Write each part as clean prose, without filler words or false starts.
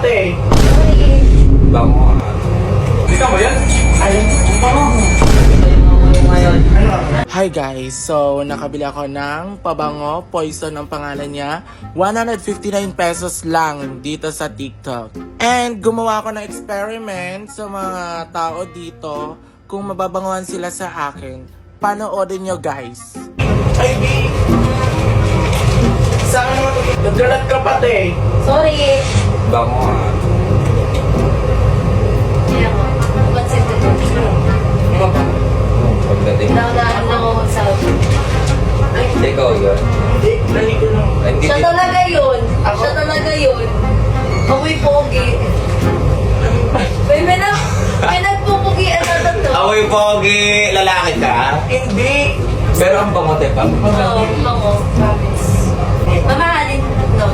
eh. Bango. Ikaw ba yan? Ay, bango. Hi guys, so nakabili ako ng pabango, Poison ang pangalan niya. 159 pesos lang dito sa TikTok. And gumawa ako ng experiment sa mga tao dito kung mababanguhan sila sa akin. Panoodin nyo guys. Ay, B! Sa akin naman, nagdalat ka pati. Sorry. Bango. Kaya ko. Pansin ko ito. Pagdating. Naunaan lang ako sa... Hindi ikaw yun. Hindi, naligo lang. Ay, hindi. Siya talaga yun. Ako? Siya talaga yun. Ako'y pogi. May nagpupugian na to. Amoy pogi, lalaki ka? Hindi. Pero ang bangote pa. Oo, bango. Mamahalin no.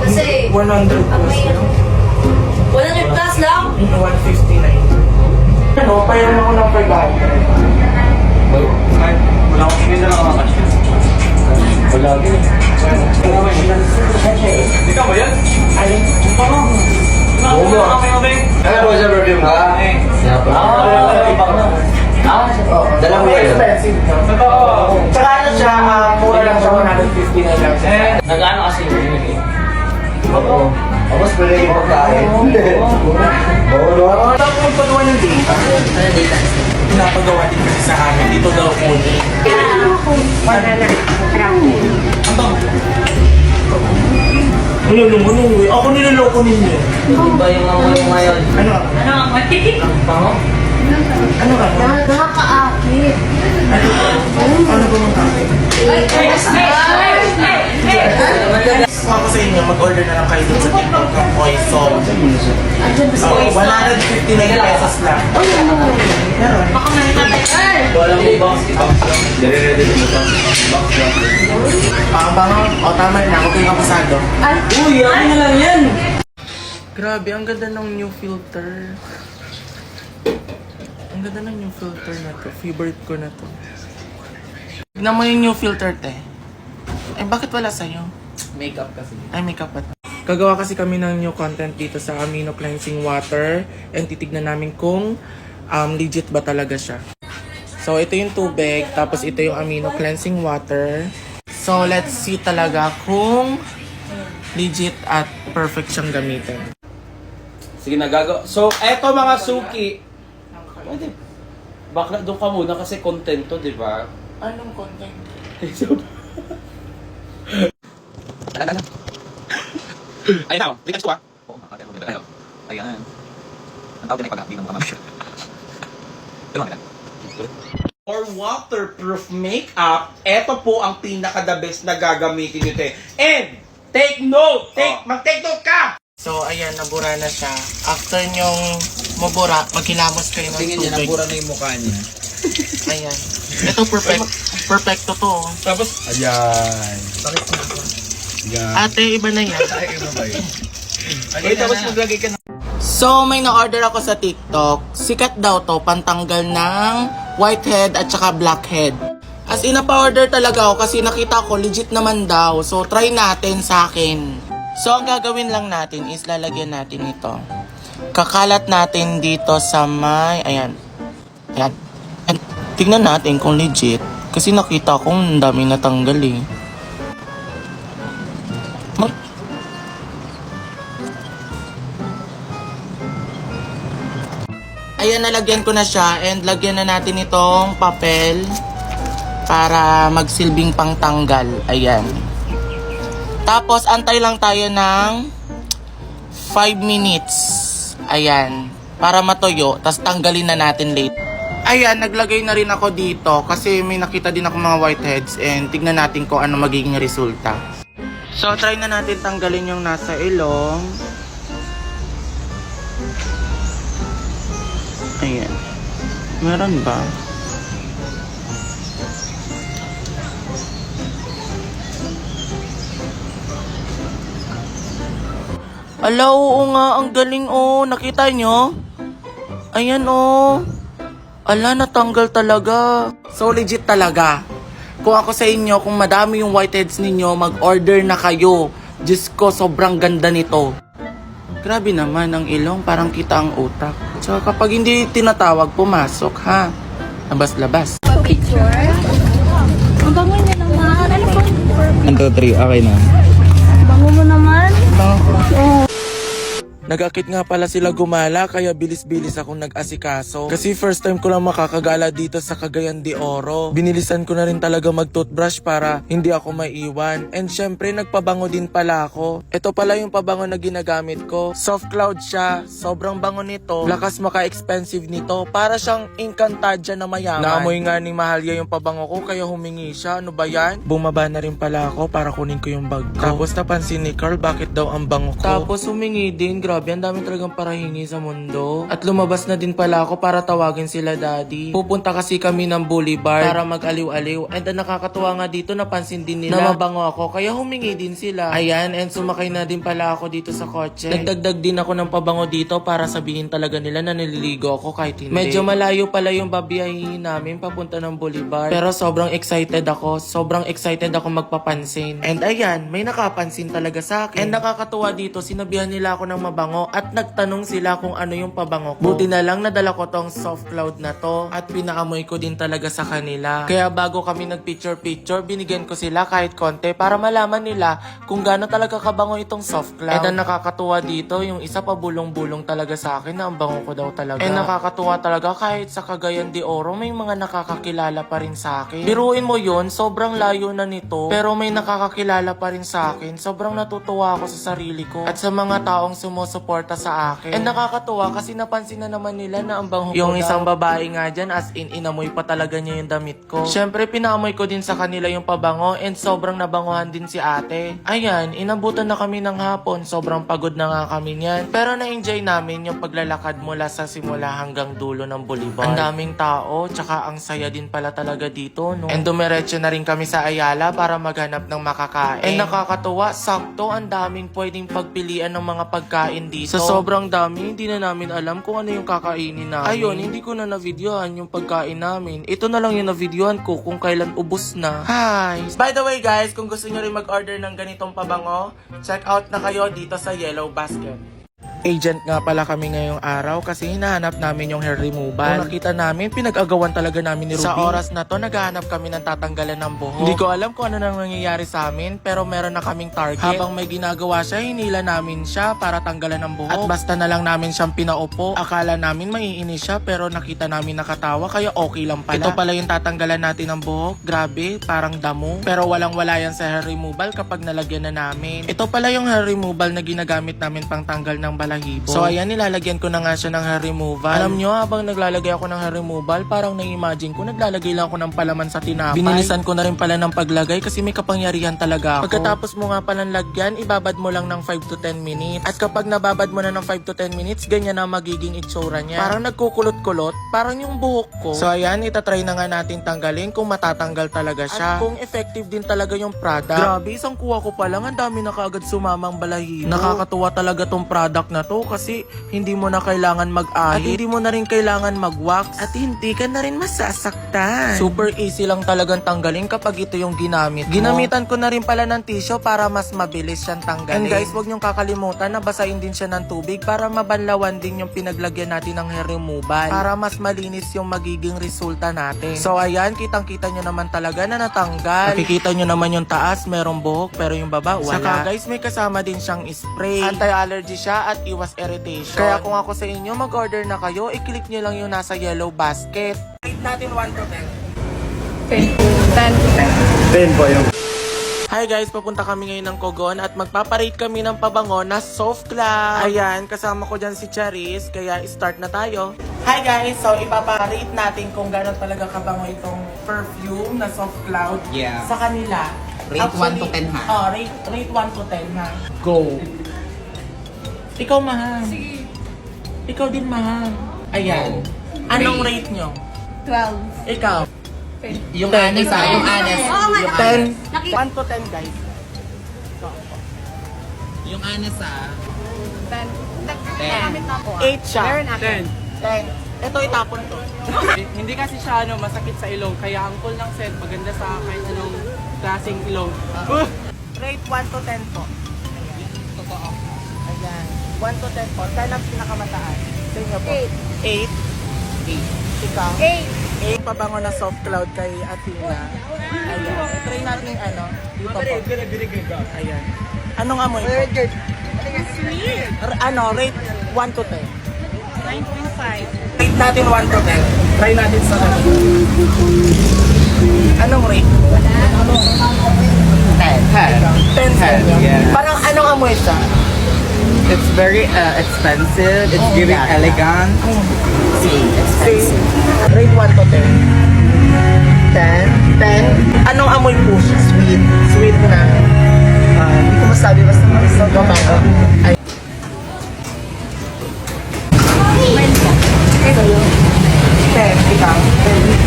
Kasi... 100 Ang may... 100 plus lang? 159. Ano, payaran ako ng 500. Wala akong sige na lang ako kasi. Wala din. Ikaw ba yan? Ay, bango. Ano ba sa perfume ka? Dala mo yun. Expensive. Tsaka ano siya, mura lang siya, 159 lang siya. Nag-ano kasi yun eh. Oo. Tapos pala yung pagkain. Oo, no? Tapos magpagawa ng data. Ano data? Pinapagawa din kasi sa amin. Dito daw uni. Ano? Ako niloloko ninyo. Iba yung amoy mo ngayon. Ano? Ano ang bango? Ano ka? Nakakaakit. Ano ba mga kape? Ako sa inyo, mag-order na lang kayo dun sa TikTok ng Poison. 159 pesos lang. Meron. Wala mo box. Box lang. Dire-dire mo box. Box lang. Bango. O tama na, ako pinakapasado. Uy, ano na lang yan? Grabe, ang ganda ng new filter. Ang ganda ng new filter na to. Favorite ko na to. Tignan mo yung new filter, te. Eh, bakit wala sa'yo? Makeup kasi. Ay, makeup pa to. Gagawa kasi kami ng new content dito sa Amino Cleansing Water. And titignan namin kung legit ba talaga siya. So, ito yung tubig. Tapos, ito yung Amino Cleansing Water. So, let's see talaga kung legit at perfect siyang gamitin. Sige na, gago. So, eto mga suki. Pwede. Bakla doon ka muna kasi content to, di ba? Anong content? Ayun na, returns ko ah. Oo, ayun. Ayan. Ang tawag din ay pag-happy ng mga mamaya. Pero mga For waterproof makeup, ito po ang pinaka-the best na gagamitin nyo, te. And, take note! Mag-take note ka! So, ayan, nabura na siya. After nyong mabura, maghilamos kayo ng tingin niya, tubig. nabura na yung mukha niya. Ayan. Ito, perfecto to. Tapos, ayan. Ayan. Ate, iba na yan. Ay, ano ba yun? Wait, tapos maglagay ka na. So, may na-order ako sa TikTok. Sikat daw to, pantanggal ng whitehead at saka blackhead. As in, pa-order talaga ako kasi nakita ko, legit naman daw. So, try natin sa akin. So, ang gagawin lang natin is lalagyan natin ito. Kakalat natin dito sa may... Ayan. Ayan. And, tignan natin kung legit. Kasi nakita ko, ang dami natanggal eh. Ayan, nalagyan ko na siya and lagyan na natin itong papel para magsilbing pangtanggal. Ayan. Tapos, antay lang tayo ng 5 minutes. Ayan. Para matuyo. Tapos, tanggalin na natin later. Ayan, naglagay na rin ako dito kasi may nakita din ako mga whiteheads and tignan natin kung ano magiging resulta. So, try na natin tanggalin yung nasa ilong. Ayan. Meron ba? Ala, oo nga. Ang galing, oh. Nakita nyo? Ayan, oh. Ala, natanggal talaga. So, legit talaga. Kung ako sa inyo, kung madami yung whiteheads ninyo, mag-order na kayo. Diyos ko, sobrang ganda nito. Grabe naman ang ilong, parang kita ang utak. Tsaka kapag hindi tinatawag, pumasok ha. Labas-labas. Picture? Ang bango niya naman. Ano ba? 1, 2, 3, okay na. Bango mo naman. Nag-akit nga pala sila gumala kaya bilis-bilis akong nag-asikaso. Kasi first time ko lang makakagala dito sa Cagayan de Oro. Binilisan ko na rin talaga mag-toothbrush para hindi ako maiwan. And syempre nagpabango din pala ako. Ito pala yung pabango na ginagamit ko. Soft Cloud siya. Sobrang bango nito. Lakas maka-expensive nito. Para siyang Encantadia na mayaman. Naamoy nga ni Mahalia yung pabango ko kaya humingi siya. Ano ba yan? Bumaba na rin pala ako para kunin ko yung bag ko. Tapos napansin ni Carl bakit daw ang bango ko. Tapos humingi din. Grabe, ang dami talagang parahingi sa mundo. At lumabas na din pala ako para tawagin sila daddy. Pupunta kasi kami ng boulevard para mag-aliw-aliw. And ang nakakatuwa nga dito, napansin din nila na mabango ako, kaya humingi din sila. Ayan, and sumakay na din pala ako dito sa kotse. Nagdagdag din ako ng pabango dito para sabihin talaga nila na naliligo ako kahit hindi. Medyo malayo pala yung babiyahin namin papunta ng boulevard. Pero sobrang excited ako. Sobrang excited ako magpapansin. And ayan, may nakapansin talaga sa akin. And nakakatuwa dito, sinabihan nila ako ng mabango at nagtanong sila kung ano yung pabango ko. Buti na lang nadala ko tong Soft Cloud na to at pinaamoy ko din talaga sa kanila. Kaya bago kami nag-picture-picture, binigyan ko sila kahit konti para malaman nila kung gaano talaga kabango itong Soft Cloud. And ang nakakatuwa dito, yung isa pa bulong-bulong talaga sa akin na ang bango ko daw talaga. And nakakatuwa talaga kahit sa Cagayan de Oro, may mga nakakakilala pa rin sa akin. Biruin mo yun, sobrang layo na nito, pero may nakakakilala pa rin sa akin. Sobrang natutuwa ako sa sarili ko at sa mga taong sumusuporta sa akin. And nakakatuwa kasi napansin na naman nila na ang bango ko yung daw. Isang babae nga dyan, as in inamoy pa talaga niya yung damit ko. Syempre pinaamoy ko din sa kanila yung pabango and sobrang nabanguhan din si ate. Ayan, inabutan na kami ng hapon. Sobrang pagod na nga kami niyan. Pero na-enjoy namin yung paglalakad mula sa simula hanggang dulo ng boulevard. Ang daming tao, tsaka ang saya din pala talaga dito, no? And dumiretso na rin kami sa Ayala para maghanap ng makakain. And nakakatuwa, sakto ang daming pwedeng pagpilian ng mga pagkain dito. Sa sobrang dami, hindi na namin alam kung ano yung kakainin namin. Ayun, hindi ko na na-videohan yung pagkain namin. Ito na lang yung na-videohan ko kung kailan ubos na. Hi! By the way guys, kung gusto nyo rin mag-order ng ganitong pabango, check out na kayo dito sa Yellow Basket. Agent nga pala kami ngayong araw kasi hinahanap namin yung hair removal. Kung nakita namin, pinag-agawan talaga namin ni Ruby. Sa oras na to, naghahanap kami ng tatanggalan ng buhok. Hindi ko alam kung ano nang nangyayari sa amin, pero meron na kaming target. Habang may ginagawa siya, hinila namin siya para tanggalan ng buhok. At basta na lang namin siyang pinaupo. Akala namin maiinis siya, pero nakita namin nakatawa, kaya okay lang pala. Ito pala yung tatanggalan natin ng buhok. Grabe, parang damo. Pero walang-wala yan sa hair removal kapag nalagyan na namin. Ito pala yung hair removal na ginagamit namin pang tanggal ng balahibo. So ayan, nilalagyan ko na nga siya ng hair removal. Alam nyo, habang naglalagay ako ng hair removal, parang na-imagine ko, naglalagay lang ako ng palaman sa tinapay. Binilisan ko na rin pala ng paglagay kasi may kapangyarihan talaga ako. Pagkatapos mo nga palang lagyan, ibabad mo lang ng 5 to 10 minutes. At kapag nababad mo na ng 5 to 10 minutes, ganyan na magiging itsura niya. Parang nagkukulot-kulot, parang yung buhok ko. So ayan, itatry na nga natin tanggalin kung matatanggal talaga siya. At kung effective din talaga yung product. Grabe, isang kuha ko pa lang, ang dami na kaagad sumamang balahibo. Nakakatuwa talaga tong product na to kasi hindi mo na kailangan mag-ahit at hindi mo na rin kailangan mag-wax at hindi ka na rin masasaktan. Super easy lang talagang tanggalin kapag ito yung ginamit mo. Ginamitan ko na rin pala ng tissue para mas mabilis siyang tanggalin. And guys, wag niyong kakalimutan na basahin din siya ng tubig para mabanlawan din yung pinaglagyan natin ng hair removal para mas malinis yung magiging resulta natin. So ayan, kitang-kita nyo naman talaga na natanggal. Nakikita nyo naman yung taas, merong buhok pero yung baba wala. Saka guys, may kasama din siyang spray. Anti-allergy siya at iwas irritation. Kaya kung ako sa inyo, mag-order na kayo, i-click nyo lang yung nasa Yellow Basket. Rate natin 1 to 10. 10 po yung... Hi guys, papunta kami ngayon ng Cogon at magpaparate kami ng pabango na Soft Cloud. Ayan, kasama ko dyan si Charis, kaya start na tayo. Hi guys, so ipaparate natin kung gano'n talaga kabango itong perfume na Soft Cloud sa kanila. Rate 1 to 10 ha? Oh, rate 1 to 10 ha. Go! Ikaw mahal. Sige. Ikaw din mahal. Ayan. Anong rate nyo? 12. Ikaw? Yung honest ha? Yung honest. Oo nga. 10. 1 to 10 guys. Yung honest ha? 10. 8 siya. Meron akin. 10. Ito itapon to. Hindi kasi siya masakit sa ilong, kaya ang cool ng scent maganda sa kahit anong klaseng ilong. Rate 1 to 10 po. Totoo. Ayan. 1 to 10 po. 10 ang pinakamataas. Sa inyo po? 8. 8. Ikaw? 8. 8 pabango na soft cloud kay Athena. Ayan. Try natin yung ano. Dito po. Ayan. Anong amoy po? Sweet. Ano, rate 1 to 10. 9.5. Rate natin 1 to 10. Try natin sa ano. Anong rate? 10. 10. Yeah. Parang anong amoy siya? It's very expensive. It's giving yeah. elegant. Say, rate 1 to 10. 10. Anong amoy po siya? Sweet. Sweet na. Hindi ko masabi basta mabango. Ay. 10. Ikaw?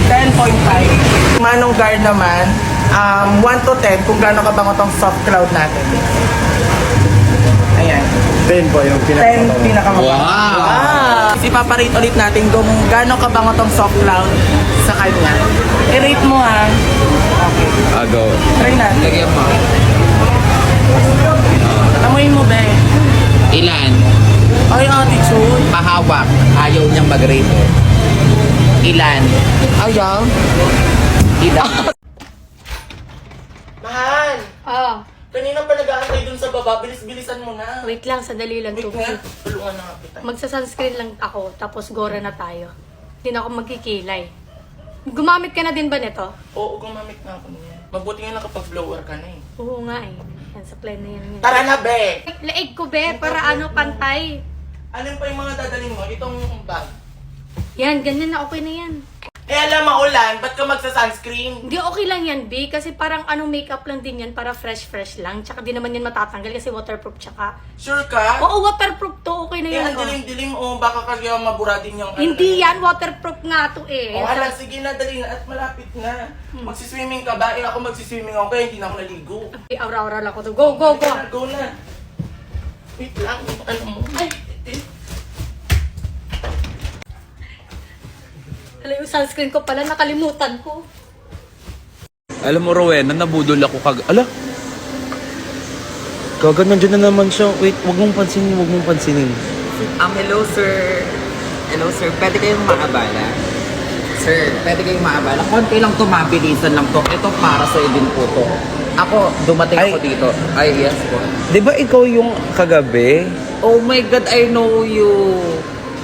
10.5. Manong guard naman, 1 to 10 kung gaano kabango tong soft cloud natin. Ayan. 10 po yung 10 pinakamabango. Wow! Ipaparate ulit natin kung gaano kabango tong soft cloud sa kanya. I-rate mo ha. Okay. Go. Try natin. Lagyan mo. Amoy mo, be. Ilan? Ay, attitude. Pahawak. Ayaw niyang mag-rate. Ilan? Ayaw. Ilan? Mahal! Ah, Kanina pa nag-aantay dun sa baba. Bilis-bilisan mo na. wait lang, sandali lang Wait to. nga. Tulungan na nga kita. Magsa-sunscreen lang ako, tapos gora na tayo. Hindi na ako magkikilay. Gumamit ka na din ba nito? Oo, gumamit na ako niya. Mabuti nga nakapag-blower ka na eh. Oo nga eh. Yan, sa plan na yan. Tara na, be! Laig ko, be, para ano, pantay. Alin pa yung mga dadalhin mo? Itong bag. Yan, ganyan na, okay na yan. Eh, alam, maulan. Ba't ka magsa-sunscreen? Hindi, okay lang yan, B. Kasi parang ano, makeup lang din yan para fresh lang. Tsaka di naman yan matatanggal kasi waterproof tsaka. Sure ka? Oo, waterproof to. Okay na Eh, yan. ang oh. dilim-dilim. Oh, baka kaya mabura din yung... Hindi yan, waterproof nga to eh. Oh, hala, sige na, dali na. At malapit na. Magsiswimming ka ba? Eh, ako magsiswimming ako kaya hindi na ako naligo. Aura-aura lang ako to. Go, go, go. Go na. Wait lang. Ano mo? Ay, Alam yung sunscreen ko pala, nakalimutan ko. Alam mo, Rowena, nabudol ako Ala? Gaga, nandiyan na naman siya. Wait, wag mong pansinin. Hello, sir. Hello, sir. Pwede kayong maabala? Sir, pwede kayong maabala. Konti lang to, mabilisan lang to. Ito para sa'yo din po to. Ako, dumating Ay. ako dito. Ay, yes po. Di ba ikaw yung kagabi? Oh my God, I know you.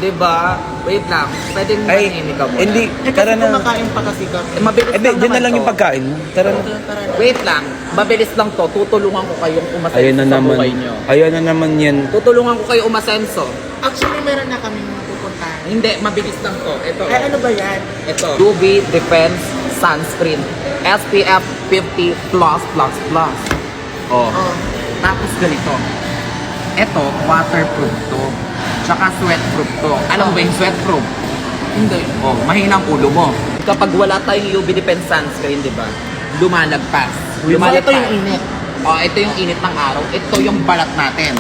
Diba? Wait lang. Pwedeng Ay, manimik ka muna. hindi. eh, Tara kasi na. kumakain pa kasi ka. Mabilis Hindi, lang dyan na naman lang to. yung pagkain mo. Tara na. Wait lang. Mabilis lang to. Tutulungan ko kayong umasenso Ayan na sa naman. buhay nyo. Ayan na naman yan. Tutulungan ko kayo umasenso. Actually, meron na kami mga pupuntahan. Hindi, mabilis lang to. Ito. Eh, ano ba yan? Ito. UV Defense Sunscreen. SPF 50++++. Oh. Oh. Tapos ganito. Ito, waterproof to. Tsaka sweatproof to. Alam mo ba yung sweatproof? Hindi. Oh, mahina ang ulo mo. Kapag wala tayong UV Defense Sunscreen, di ba? Lumalagpas. So, ito yung init. Oh, ito yung init ng araw. Ito yung balat natin.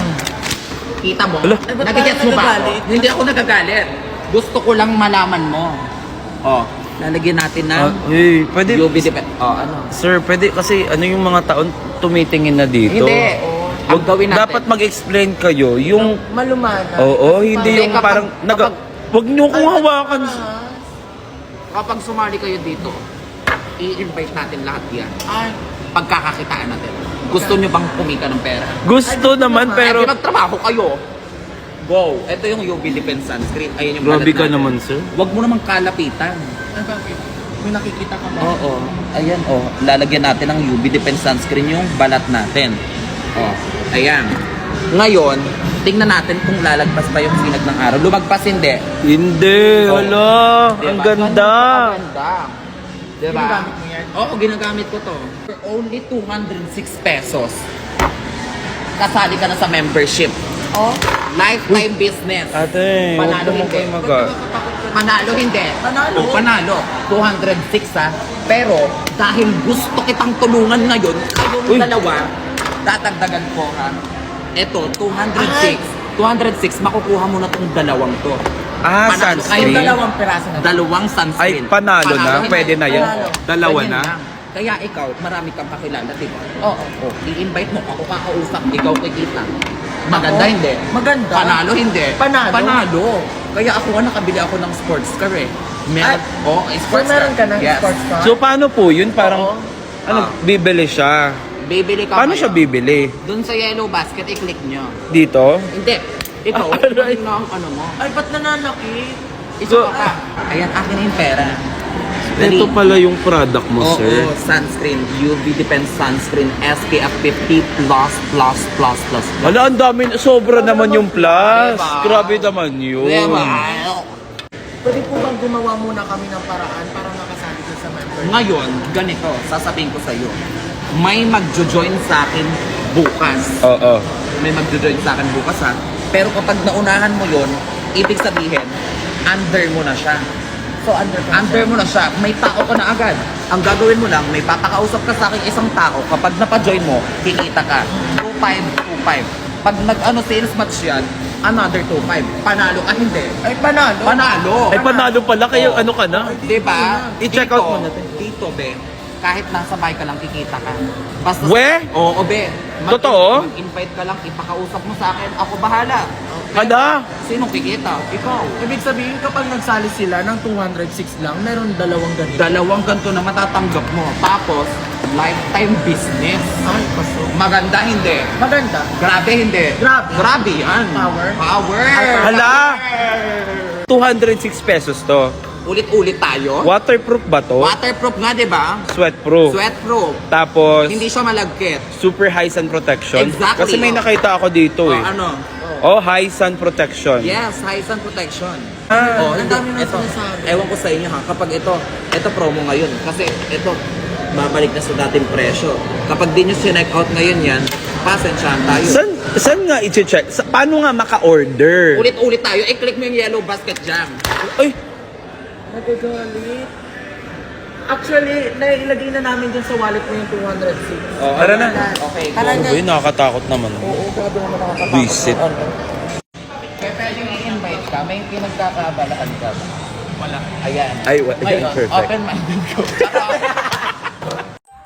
Kita mo? Ala. Eh, ba't Nagigets mo parang ba? nagagalit? Hindi ako nagagalit. Gusto ko lang malaman mo. Oh, lalagyan natin ng Hey, pwede. UV Defense. Oh, ano? Sir, pwede kasi ano yung mga taon tumitingin na dito? Hindi. Ang gawin natin. Dapat mag-explain kayo yung... Malumana. Oo, hindi yung kapag- parang... Wag niyo kong hawakan. Kapag sumali kayo dito, i-invite natin lahat yan. Ay, Pagkakakitaan natin. Gusto nyo bang kumita ng pera? Gusto naman, pero... Pero magtrabaho kayo. Go. Ito yung UV Defense Sunscreen. Ayun yung Grabe balat ka natin. naman, sir. Huwag mo namang kalapitan. ay bakit? May nakikita ka ba? Oo. Ayan, oh. Lalagyan natin ng UV Defense Sunscreen yung balat natin. Oh. Ayan. Ngayon, tingnan natin kung lalagpas pa yung sinag ng araw. Lumagpas hindi. Hindi, Oh. hala. Ang ganda. Ang ganda. Diba? Ginagamit mo yan? Oo, ginagamit ko to. For only 206 pesos. Kasali ka na sa membership. Oh? Lifetime business. Ate, huwag Panalo naman hindi. kayo Panalo hindi. Panalo? Oh, panalo. 206 ha. Pero dahil gusto kitang tulungan ngayon, kayong Uy. dalawa, dadagdagan ko ha. Ito, 206. 206, makukuha mo na tong dalawang to. Ah, Panalo sunscreen? kayo. Dalawang piraso na. Dalawang sunscreen. Ay, panalo na. hindi. Pwede na yan. Panalo. Dalawa Pwede na. Kaya ikaw, marami kang kakilala, di ba? Oo. O, i-invite mo, ako kakausap, ikaw kikita. Maganda Ako? hindi? Maganda. Panalo hindi? Panalo? Panalo. Kaya ako nga nakabili ako ng sports car eh. Meron, sports So, meron ka ng Yes. sports car? So paano po yun? Parang, Ah. bibili siya. Bibili ka Paano siya bibili? Doon sa yellow basket, i-click nyo. Dito? Hindi. Ikaw, Aray. na ang ano mo. Ay, ba't nananaki? Isa pa. Ayan, akin na yung pera. Ito pala yung product mo, Oo, sir. sunscreen. UV Defense Sunscreen. SPF 50+++++. Hala, ang dami. Sobra naman yung plus. Diba? Grabe naman yun. Diba? Pwede po bang gumawa muna kami ng paraan para makasali ko sa member? Ngayon, ganito, sasabihin ko sa'yo. May magjo-join sa akin bukas. Oo. May magjo-join sa akin bukas ha. Pero kapag naunahan mo yon, ibig sabihin, under mo na siya. So, Under mo na siya, may tao ka na agad. Ang gagawin mo lang, may papakausap ka sa akin isang tao. Kapag napa-join mo, kikita ka. 2.5. Pag sales match yan, another 2.5. Panalo ka, hindi. Ay, panalo. Panalo. Ay, panalo pala. Kayo, ano ka na? Diba? I-check out mo natin. Dito, be. Kahit nasa bahay ka lang, kikita ka. Basta We? Oo, be. Totoo? Mag-invite ka lang, ipakausap mo sa akin. Ako bahala. Hala. Sinong kikita? Ikaw. Ibig sabihin, kapag nagsali sila ng 206 lang, meron dalawang ganito. Dalawang ganito na matatanggap mo. Tapos, lifetime business. Ay, paso. Maganda, hindi. Maganda. Grabe, hindi. Grabe. Grabe yan. Power. Power. Hala. 206 pesos to. Ulit-ulit tayo. Waterproof ba to? Waterproof nga, di ba? Sweatproof. Sweatproof. Tapos, Hindi siya malagkit. super high sun protection. Exactly. Kasi may nakita ako dito eh. Ano? Oh, high sun protection. Yes, high sun protection. Ah, ang hindi. dami na Ito, sinasabi. ewan ko sa inyo ha, kapag ito promo ngayon. Kasi ito, babalik na sa dating presyo. Kapag di nyo sinek out ngayon yan, pasensyahan tayo. Saan nga i-check? Paano nga maka-order? Ulit-ulit tayo, i-click mo yung yellow basket jam. Ay, Nagagalit. Actually, nailagay na namin dyan sa wallet mo yung 206. tara na. Okay, Tara go. na. Uy, nakakatakot naman. Oo, grabe naman nakakatakot. Visit. Kaya pwedeng i-invite ka, may pinagkakabalaan ka ba? Wala. Ayan. Ay, Ngayon, perfect. open-minded ko.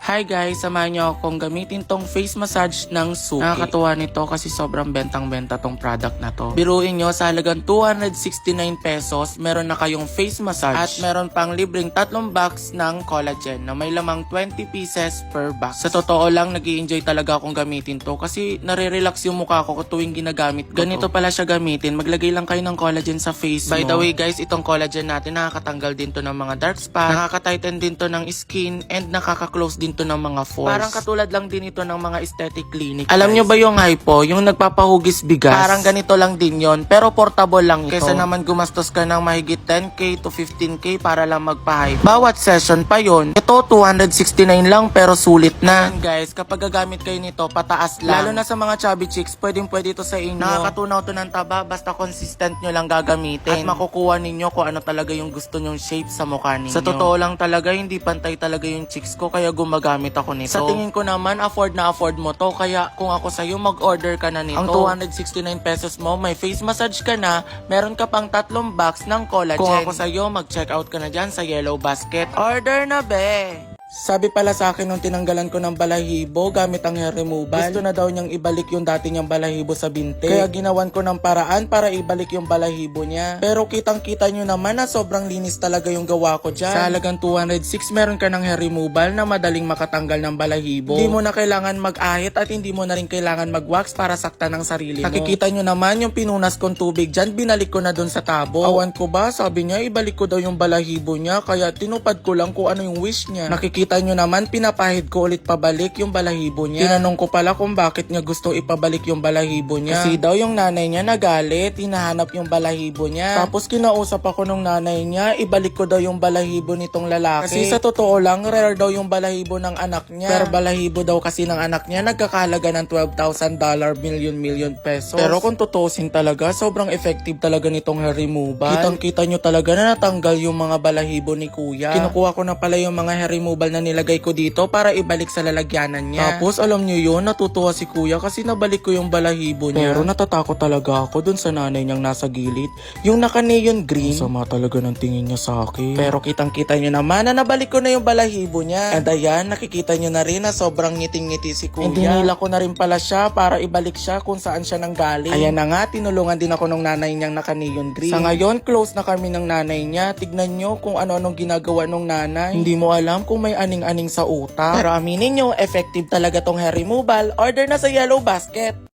Hi guys, samahan niyo akong gamitin tong face massage ng Suki. Nakakatuwa nito kasi sobrang bentang-benta tong product na to. Biruin nyo, sa halagang 269 pesos, meron na kayong face massage at meron pang libreng 3 box ng collagen na may lamang 20 pieces per box. Sa totoo lang, nag-i-enjoy talaga akong gamitin to kasi nare-relax yung mukha ko tuwing ginagamit ko. Ganito pala siya gamitin, maglagay lang kayo ng collagen sa face mo. By the way guys, itong collagen natin nakakatanggal din to ng mga dark spots, nakaka-tighten din to ng skin, and nakaka-close din to ng mga pores. Parang katulad lang din ito ng mga aesthetic clinic. Alam nyo ba yung hypo, yung nagpapahugis bigas? Parang ganito lang din yon, pero portable lang ito. Kesa naman gumastos ka ng mahigit 10k to 15k para lang magpa-hypo. Bawat session pa yon. Ito 269 lang pero sulit na. And guys, kapag gagamit kayo nito, pataas lang. Lalo na sa mga chubby chicks, pwedeng pwede ito sa inyo. Nakakatunaw to ng taba basta consistent nyo lang gagamitin. At makukuha ninyo kung ano talaga yung gusto nyong shape sa mukha ninyo. Sa totoo lang talaga, hindi pantay talaga yung chicks ko kaya gumagamit ako nito. Sa tingin ko naman, afford na afford mo to. Kaya kung ako sa'yo, mag-order ka na nito. Ang 269 pesos mo, may face massage ka na, meron ka pang 3 box ng collagen. Kung ako sa'yo, mag-check out ka na dyan sa yellow basket. Order na be! Sabi pala sa akin nung tinanggalan ko ng balahibo gamit ang hair removal, gusto na daw niyang ibalik yung dati niyang balahibo sa binte. Kaya ginawan ko ng paraan para ibalik yung balahibo niya. Pero kitang-kita nyo naman na sobrang linis talaga yung gawa ko dyan. Sa halagang 206, meron ka ng hair removal na madaling makatanggal ng balahibo. Hindi mo na kailangan mag-ahit at hindi mo na rin kailangan mag-wax para saktan ng sarili mo. Nakikita nyo naman yung pinunas kong tubig dyan, binalik ko na dun sa tabo. Awan ko ba? Sabi niya, ibalik ko daw yung balahibo niya, kaya tinupad ko lang kung ano yung wish niya. Nakikita nyo naman, pinapahid ko ulit pabalik yung balahibo niya. Tinanong ko pala kung bakit niya gusto ipabalik yung balahibo niya. Kasi daw yung nanay niya nagalit, hinahanap yung balahibo niya. Tapos kinausap ako nung nanay niya, ibalik ko daw yung balahibo nitong lalaki. Kasi sa totoo lang, rare daw yung balahibo ng anak niya. Pero balahibo daw kasi ng anak niya, nagkakahalaga ng $12,000, million pesos. Pero kung tutusin talaga, sobrang effective talaga nitong hair removal. Kitang-kita nyo talaga na natanggal yung mga balahibo ni kuya. Kinukuha ko na pala yung mga hair removal removable na nilagay ko dito para ibalik sa lalagyanan niya. Tapos alam nyo yun, natutuwa si kuya kasi nabalik ko yung balahibo niya. Pero natatakot talaga ako dun sa nanay niyang nasa gilid. Yung naka-neon green. Sama talaga ng tingin niya sa akin. Pero kitang-kita nyo naman na nabalik ko na yung balahibo niya. And ayan, nakikita nyo na rin na sobrang ngiting-ngiti si kuya. And hinila ko na rin pala siya para ibalik siya kung saan siya nanggaling. Ayan na nga, tinulungan din ako ng nanay niyang naka-neon green. Sa ngayon, close na kami ng nanay niya. Tignan nyo kung ano-anong ginagawa ng nanay. Hindi mo alam kung may aning-aning sa utak. Pero aminin nyo, effective talaga tong hair removal. Order na sa Yellow Basket.